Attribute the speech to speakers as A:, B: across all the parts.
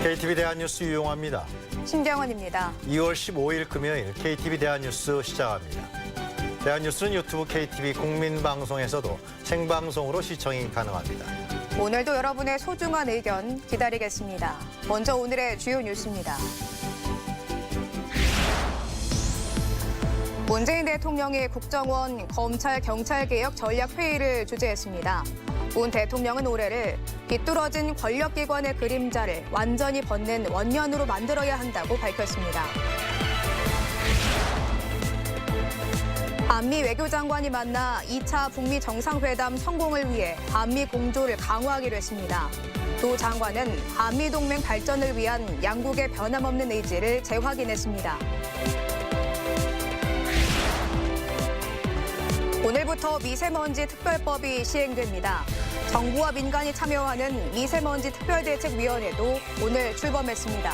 A: KTV 대한뉴스 유용합니다.
B: 신경원입니다.
A: 2월 15일 금요일 KTV 대한뉴스 시작합니다. 대한뉴스는 유튜브 KTV 국민방송에서도 생방송으로 시청이 가능합니다.
B: 오늘도 여러분의 소중한 의견 기다리겠습니다. 먼저 오늘의 주요 뉴스입니다. 문재인 대통령이 국정원 검찰-경찰개혁 전략회의를 주재했습니다. 문 대통령은 올해를 비뚤어진 권력기관의 그림자를 완전히 벗는 원년으로 만들어야 한다고 밝혔습니다. 한미 외교장관이 만나 2차 북미 정상회담 성공을 위해 한미 공조를 강화하기로 했습니다. 도 장관은 한미 동맹 발전을 위한 양국의 변함없는 의지를 재확인했습니다. 오늘부터 미세먼지 특별법이 시행됩니다. 정부와 민간이 참여하는 미세먼지 특별대책위원회도 오늘 출범했습니다.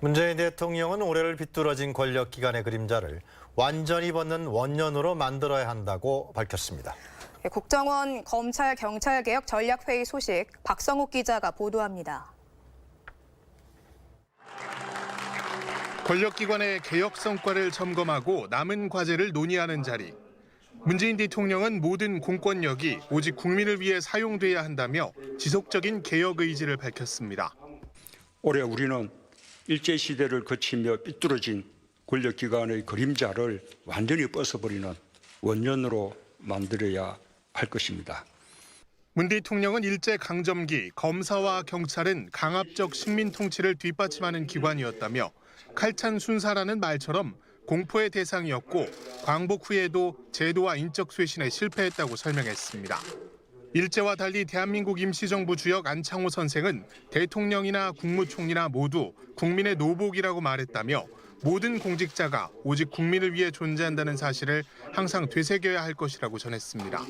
A: 문재인 대통령은 올해를 비뚤어진 권력기관의 그림자를 완전히 벗는 원년으로 만들어야 한다고 밝혔습니다.
B: 국정원 검찰-경찰개혁 전략회의 소식 박성욱 기자가 보도합니다.
C: 권력기관의 개혁 성과를 점검하고 남은 과제를 논의하는 자리. 문재인 대통령은 모든 공권력이 오직 국민을 위해 사용돼야 한다며 지속적인 개혁 의지를 밝혔습니다.
D: 올해 우리는 일제시대를 거치며 삐뚤어진 권력기관의 그림자를 완전히 벗어버리는 원년으로 만들어야 할 것입니다.
C: 문 대통령은 일제강점기 검사와 경찰은 강압적 식민 통치를 뒷받침하는 기관이었다며 칼찬 순사라는 말처럼 공포의 대상이었고 광복 후에도 제도와 인적 쇄신에 실패했다고 설명했습니다. 일제와 달리 대한민국 임시정부 주역 안창호 선생은 대통령이나 국무총리나 모두 국민의 노복이라고 말했다며 모든 공직자가 오직 국민을 위해 존재한다는 사실을 항상 되새겨야 할 것이라고 전했습니다.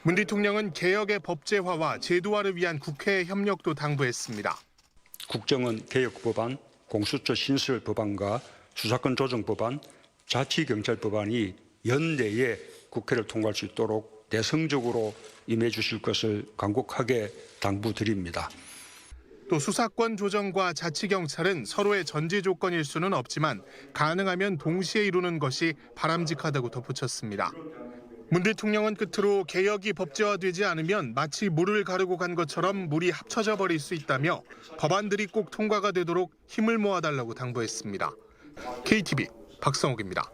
C: 문 대통령은 개혁의 법제화와 제도화를 위한 국회의 협력도 당부했습니다.
D: 국정원 개혁법안, 공수처 신설법안과 수사권 조정 법안, 자치경찰 법안이 연내에 국회를 통과할 수 있도록 대성적으로 임해 주실 것을 간곡하게 당부드립니다.
C: 또 수사권 조정과 자치경찰은 서로의 전제 조건일 수는 없지만 가능하면 동시에 이루는 것이 바람직하다고 덧붙였습니다. 문 대통령은 끝으로 개혁이 법제화되지 않으면 마치 물을 가르고 간 것처럼 물이 합쳐져 버릴 수 있다며 법안들이 꼭 통과가 되도록 힘을 모아달라고 당부했습니다. KTV 박성욱입니다.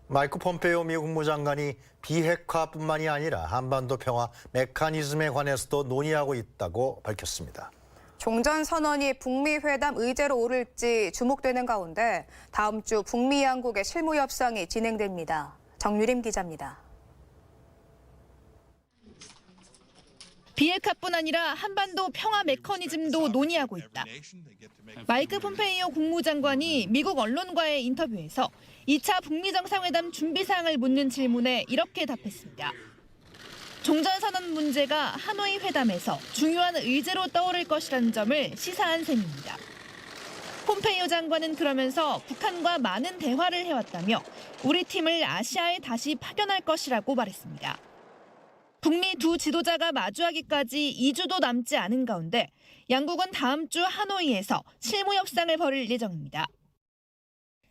A: 마이크 폼페이오 미국 국무장관이 비핵화뿐만이 아니라 한반도 평화 메커니즘에 관해서도 논의하고 있다고 밝혔습니다.
B: 종전선언이 북미 회담 의제로 오를지 주목되는 가운데 다음 주 북미 양국의 실무 협상이 진행됩니다. 정유림 기자입니다.
E: 비핵화뿐 아니라 한반도 평화 메커니즘도 논의하고 있다. 마이크 폼페이오 국무장관이 미국 언론과의 인터뷰에서 2차 북미 정상회담 준비 사항을 묻는 질문에 이렇게 답했습니다. 종전선언 문제가 하노이 회담에서 중요한 의제로 떠오를 것이라는 점을 시사한 셈입니다. 폼페이오 장관은 그러면서 북한과 많은 대화를 해왔다며 우리 팀을 아시아에 다시 파견할 것이라고 말했습니다. 북미 두 지도자가 마주하기까지 2주도 남지 않은 가운데 양국은 다음 주 하노이에서 실무 협상을 벌일 예정입니다.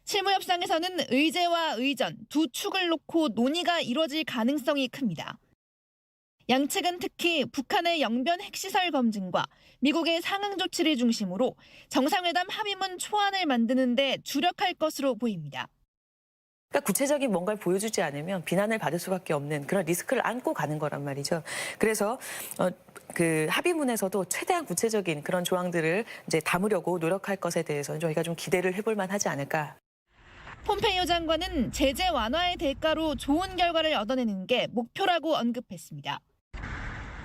E: 실무 협상에서는 의제와 의전 두 축을 놓고 논의가 이뤄질 가능성이 큽니다. 양측은 특히 북한의 영변 핵시설 검증과 미국의 상응 조치를 중심으로 정상회담 합의문 초안을 만드는 데 주력할 것으로 보입니다.
F: 그러니까 구체적인 뭔가를 보여주지 않으면 비난을 받을 수밖에 없는 그런 리스크를 안고 가는 거란 말이죠. 그래서 그 합의문에서도 최대한 구체적인 그런 조항들을 이제 담으려고 노력할 것에 대해서는 저희가 좀 기대를 해볼 만하지 않을까.
E: 폼페이오 장관은 제재 완화의 대가로 좋은 결과를 얻어내는 게 목표라고 언급했습니다.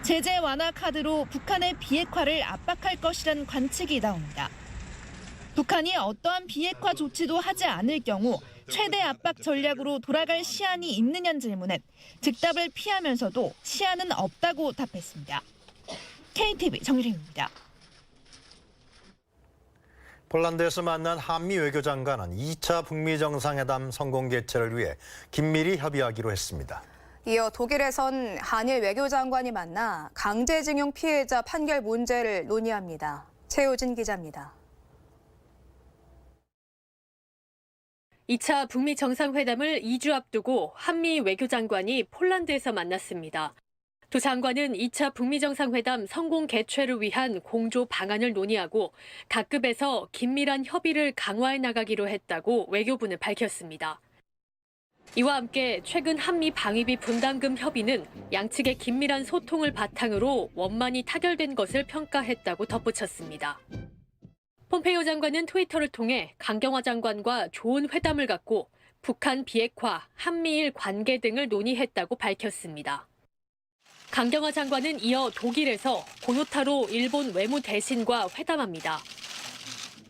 E: 제재 완화 카드로 북한의 비핵화를 압박할 것이란 관측이 나옵니다. 북한이 어떠한 비핵화 조치도 하지 않을 경우 최대 압박 전략으로 돌아갈 시안이 있느냐는 질문엔 즉답을 피하면서도 시안은 없다고 답했습니다. KTV 정유림입니다.
A: 폴란드에서 만난 한미 외교장관은 2차 북미 정상회담 성공 개최를 위해 긴밀히 협의하기로 했습니다.
B: 이어 독일에선 한일 외교장관이 만나 강제징용 피해자 판결 문제를 논의합니다. 최효진 기자입니다.
G: 2차 북미 정상회담을 2주 앞두고 한미 외교장관이 폴란드에서 만났습니다. 두 장관은 2차 북미 정상회담 성공 개최를 위한 공조 방안을 논의하고 각급에서 긴밀한 협의를 강화해 나가기로 했다고 외교부는 밝혔습니다. 이와 함께 최근 한미 방위비 분담금 협의는 양측의 긴밀한 소통을 바탕으로 원만히 타결된 것을 평가했다고 덧붙였습니다. 폼페이오 장관은 트위터를 통해 강경화 장관과 좋은 회담을 갖고 북한 비핵화, 한미일 관계 등을 논의했다고 밝혔습니다. 강경화 장관은 이어 독일에서 고노타로 일본 외무대신과 회담합니다.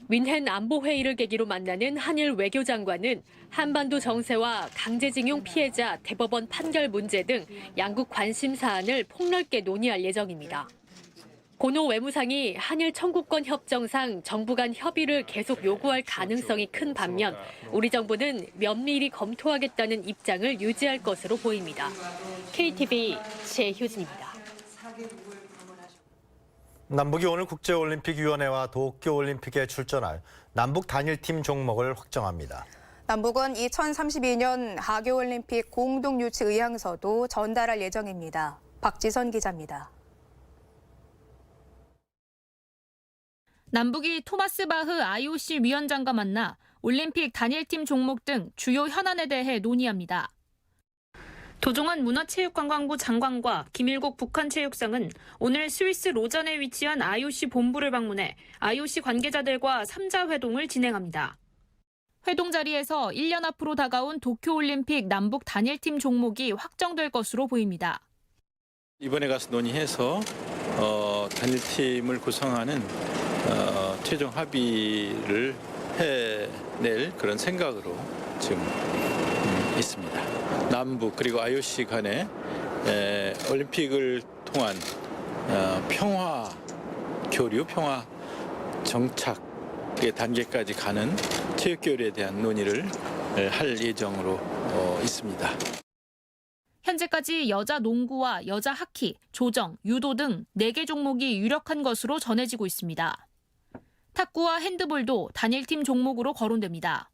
G: 윈헨 안보회의를 계기로 만나는 한일 외교장관은 한반도 정세와 강제징용 피해자 대법원 판결 문제 등 양국 관심 사안을 폭넓게 논의할 예정입니다. 고노 외무상이 한일 청구권 협정상 정부 간 협의를 계속 요구할 가능성이 큰 반면 우리 정부는 면밀히 검토하겠다는 입장을 유지할 것으로 보입니다. KTV 최효진입니다.
A: 남북이 오늘 국제올림픽위원회와 도쿄올림픽에 출전할 남북 단일팀 종목을 확정합니다.
B: 남북은 2032년 하계올림픽 공동유치 의향서도 전달할 예정입니다. 박지선 기자입니다.
H: 남북이 토마스 바흐 IOC 위원장과 만나 올림픽 단일팀 종목 등 주요 현안에 대해 논의합니다. 도종환 문화체육관광부 장관과 김일국 북한체육상은 오늘 스위스 로잔에 위치한 IOC 본부를 방문해 IOC 관계자들과 3자 회동을 진행합니다. 회동 자리에서 1년 앞으로 다가온 도쿄올림픽 남북 단일팀 종목이 확정될 것으로 보입니다.
I: 이번에 가서 논의해서 단일팀을 구성하는 최종 합의를 해낼 그런 생각으로 지금 있습니다. 남북 그리고 IOC 간에 올림픽을 통한 평화 교류, 평화 정착의 단계까지 가는 체육교류에 대한 논의를 할 예정으로 있습니다.
H: 현재까지 여자 농구와 여자 하키, 조정, 유도 등 4개 종목이 유력한 것으로 전해지고 있습니다. 탁구와 핸드볼도 단일팀 종목으로 거론됩니다.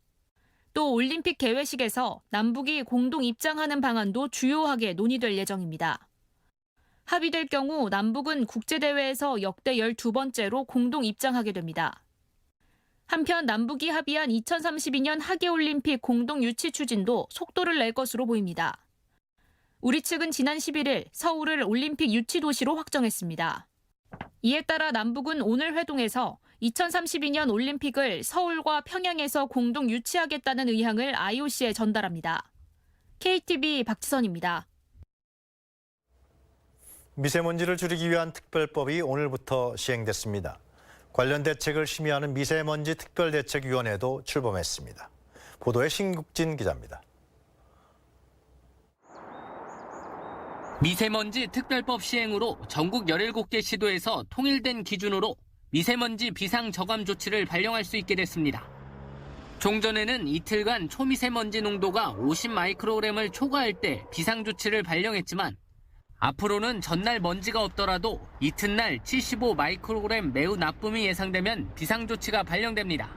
H: 또 올림픽 개회식에서 남북이 공동 입장하는 방안도 주요하게 논의될 예정입니다. 합의될 경우 남북은 국제대회에서 역대 12번째로 공동 입장하게 됩니다. 한편 남북이 합의한 2032년 하계올림픽 공동 유치 추진도 속도를 낼 것으로 보입니다. 우리 측은 지난 11일 서울을 올림픽 유치 도시로 확정했습니다. 이에 따라 남북은 오늘 회동에서 2032년 올림픽을 서울과 평양에서 공동 유치하겠다는 의향을 IOC에 전달합니다. KTV 박지선입니다.
A: 미세먼지를 줄이기 위한 특별법이 오늘부터 시행됐습니다. 관련 대책을 심의하는 미세먼지 특별대책위원회도 출범했습니다. 보도에 신국진 기자입니다.
J: 미세먼지 특별법 시행으로 전국 17개 시도에서 통일된 기준으로 미세먼지 비상 저감 조치를 발령할 수 있게 됐습니다. 종전에는 이틀간 초미세먼지 농도가 50 마이크로그램을 초과할 때 비상 조치를 발령했지만 앞으로는 전날 먼지가 없더라도 이튿날 75 마이크로그램 매우 나쁨이 예상되면 비상 조치가 발령됩니다.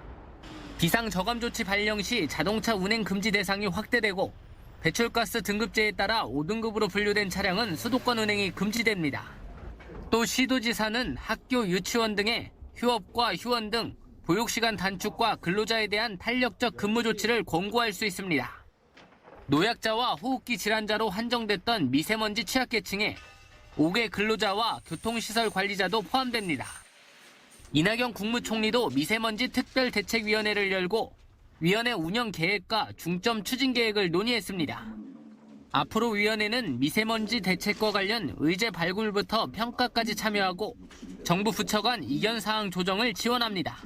J: 비상 저감 조치 발령 시 자동차 운행 금지 대상이 확대되고 배출가스 등급제에 따라 5등급으로 분류된 차량은 수도권 운행이 금지됩니다. 또 시도지사는 학교, 유치원 등의 휴업과 휴원 등 보육시간 단축과 근로자에 대한 탄력적 근무 조치를 권고할 수 있습니다. 노약자와 호흡기 질환자로 한정됐던 미세먼지 취약계층에 5개 근로자와 교통시설 관리자도 포함됩니다. 이낙연 국무총리도 미세먼지 특별대책위원회를 열고 위원회 운영 계획과 중점 추진 계획을 논의했습니다. 앞으로 위원회는 미세먼지 대책과 관련 의제 발굴부터 평가까지 참여하고 정부 부처 간 이견 사항 조정을 지원합니다.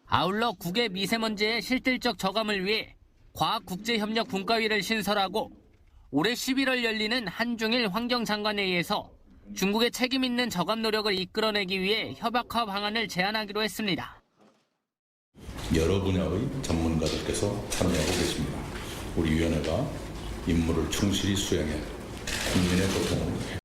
J: 아울러 국외 미세먼지의 실질적 저감을 위해 과학국제협력 분과위를 신설하고 올해 11월 열리는 한중일 환경장관회의에서 중국의 책임 있는 저감 노력을 이끌어내기 위해 협약화 방안을 제안하기로 했습니다.
K: 여러 분야의 전문가들께서 참여하고 계십니다. 우리 위원회가 임무를 충실히 수행해 국민의 고통을